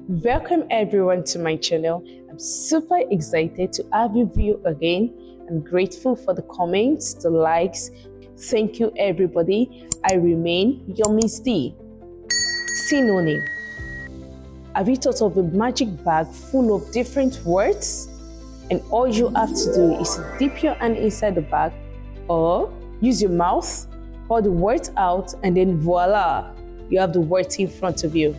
Welcome everyone to my channel. I'm super excited to have you view again. I'm grateful for the comments, the likes. Thank you everybody. I remain your Miss D. Synonym. Have you thought of a magic bag full of different words? And all you have to do is dip your hand inside the bag or use your mouth, pour the words out, and then voila, you have the words in front of you.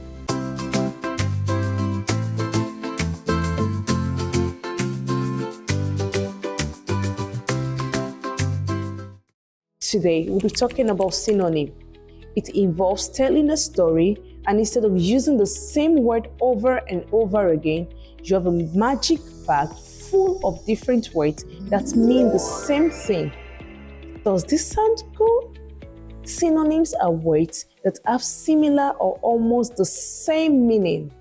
Today, we'll be talking about synonym. It involves telling a story, and instead of using the same word over and over again, you have a magic bag full of different words that mean the same thing. Does this sound cool? Synonyms are words that have similar or almost the same meaning.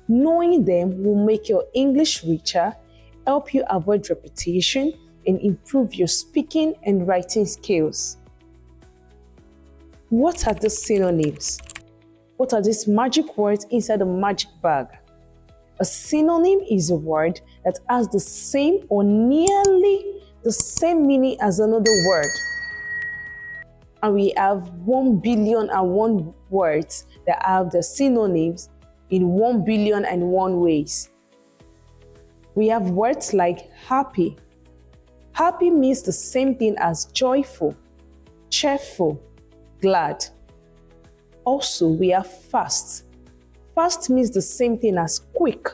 Knowing them will make your English richer, help you avoid repetition, and improve your speaking and writing skills. What are the synonyms? What are these magic words inside a magic bag? A synonym is a word that has the same or nearly the same meaning as another word. And we have 1,000,000,001 words that have the synonyms in 1,000,000,001 ways. We have words like happy. Happy means the same thing as joyful, cheerful, glad. Also, we have fast. Fast means the same thing as quick,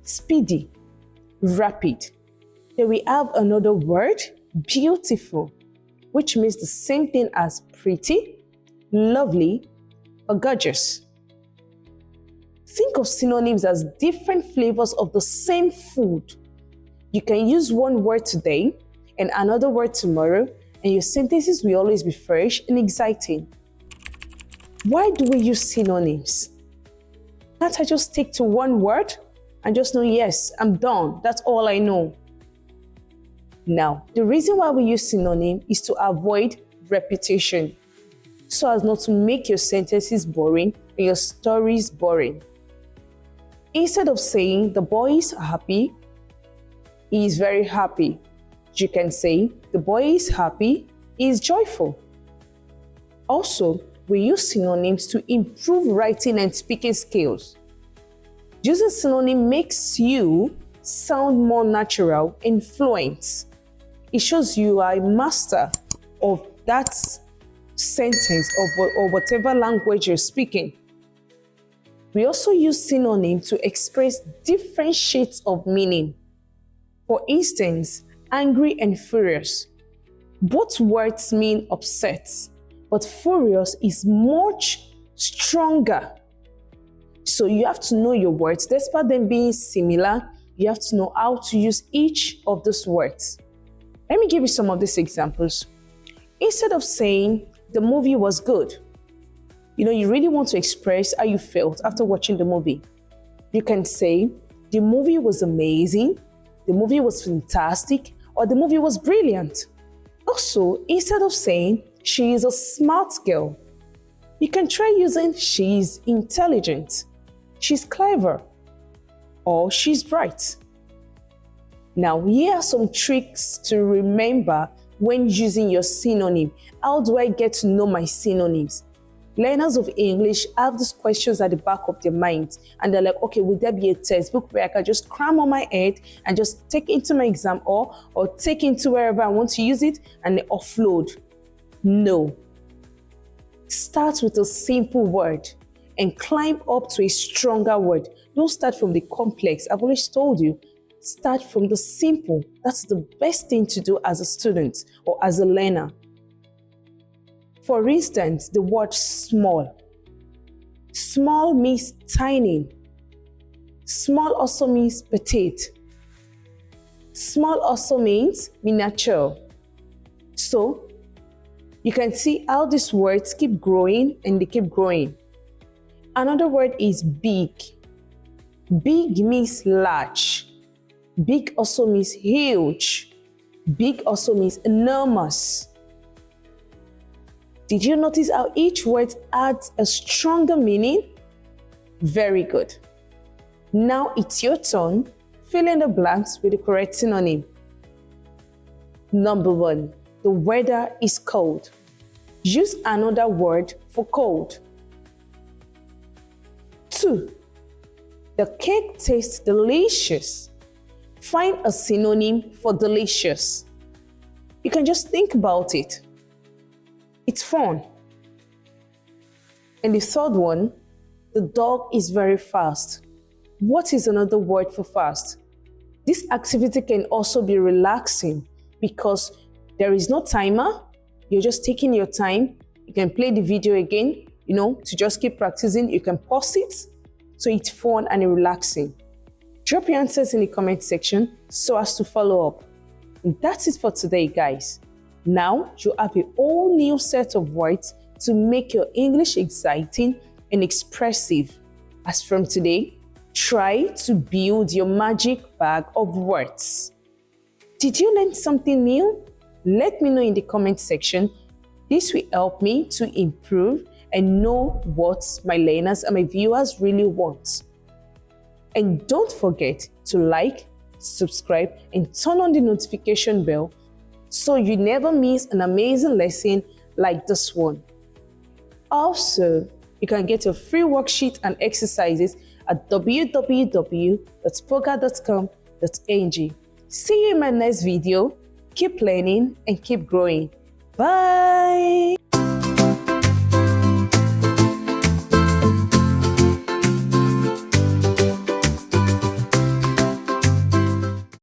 speedy, rapid. Then we have another word, beautiful, which means the same thing as pretty, lovely, or gorgeous. Think of synonyms as different flavors of the same food. You can use one word today and another word tomorrow, and your sentences will always be fresh and exciting. Why do we use synonyms? Can't I just stick to one word and just know, yes, I'm done, that's all I know? Now, the reason why we use synonym is to avoid repetition, so as not to make your sentences boring and your stories boring. Instead of saying the boy is happy, he is very happy, you can say the boy is happy, he is joyful. Also, we use synonyms to improve writing and speaking skills. Using synonym makes you sound more natural and fluent. It shows you are a master of that sentence or whatever language you're speaking. We also use synonyms to express different shades of meaning. For instance, angry and furious. Both words mean upset, but furious is much stronger. So you have to know your words. Despite them being similar, you have to know how to use each of those words. Let me give you some of these examples. Instead of saying the movie was good, you really want to express how you felt after watching the movie. You can say the movie was amazing, the movie was fantastic, or the movie was brilliant. Also, instead of saying she is a smart girl, you can try using she's intelligent, she's clever, or she's bright. Now, here are some tricks to remember when using your synonym. How do I get to know my synonyms? Learners of English have these questions at the back of their minds, and they're like, okay, would there be a textbook where I can just cram on my head and just take into my exam or take into wherever I want to use it and offload? No. Start with a simple word and climb up to a stronger word. Don't start from the complex. I've always told you, start from the simple. That's the best thing to do as a student or as a learner. For instance, the word small. Small means tiny. Small also means petite. Small also means miniature. So, you can see how these words keep growing and they keep growing. Another word is big. Big means large. Big also means huge. Big also means enormous. Did you notice how each word adds a stronger meaning? Very good. Now it's your turn. Fill in the blanks with the correct synonym. Number 1. The weather is cold. Use another word for cold. 2. The cake tastes delicious. Find a synonym for delicious. You can just think about it. It's fun. And the third one, the dog is very fast. What is another word for fast? This activity can also be relaxing because there is no timer. You're just taking your time. You can play the video again, to just keep practicing. You can pause it. So it's fun and relaxing. Drop your answers in the comment section so as to follow up. And that's it for today, guys. Now you have a whole new set of words to make your English exciting and expressive. As from today, try to build your magic bag of words. Did you learn something new? Let me know in the comment section. This will help me to improve and know what my learners and my viewers really want. And don't forget to like, subscribe, and turn on the notification bell so you never miss an amazing lesson like this one. Also, you can get your free worksheet and exercises at www.poga.com.ng. See you in my next video. Keep learning and keep growing. Bye!